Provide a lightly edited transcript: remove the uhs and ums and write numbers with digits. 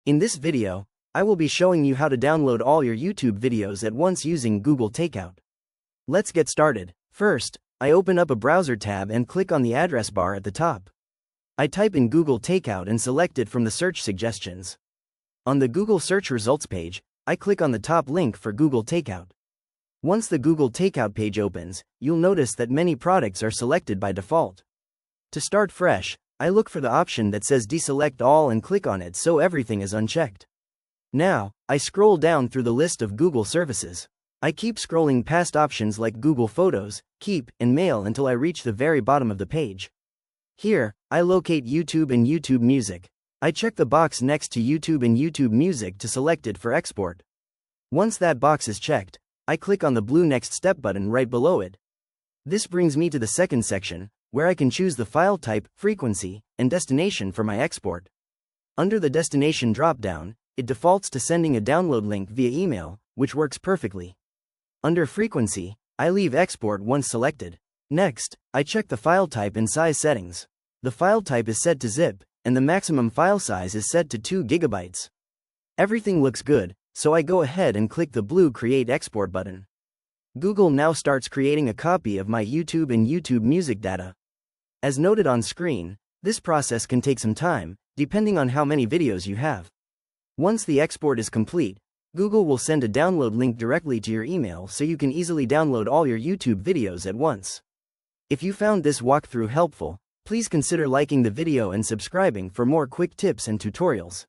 In this video, I will be showing you how to download all your YouTube videos at once using Google Takeout. Let's get started. First, I open up a browser tab and click on the address bar at the top. I type in Google Takeout and select it from the search suggestions. On the Google search results page, I click on the top link for Google Takeout. Once the Google Takeout page opens, you'll notice that many products are selected by default. To start fresh, I look for the option that says Deselect All and click on it so everything is unchecked. Now, I scroll down through the list of Google services. I keep scrolling past options like Google Photos, Keep, and Mail until I reach the very bottom of the page. Here, I locate YouTube and YouTube Music. I check the box next to YouTube and YouTube Music to select it for export. Once that box is checked, I click on the blue Next Step button right below it. This brings me to the second section, where I can choose the file type, frequency, and destination for my export. Under the destination drop-down, it defaults to sending a download link via email, which works perfectly. Under frequency, I leave export once selected. Next, I check the file type and size settings. The file type is set to zip, and the maximum file size is set to 2 GB. Everything looks good, so I go ahead and click the blue Create Export button. Google now starts creating a copy of my YouTube and YouTube Music data. As noted on screen, this process can take some time, depending on how many videos you have. Once the export is complete, Google will send a download link directly to your email so you can easily download all your YouTube videos at once. If you found this walkthrough helpful, please consider liking the video and subscribing for more quick tips and tutorials.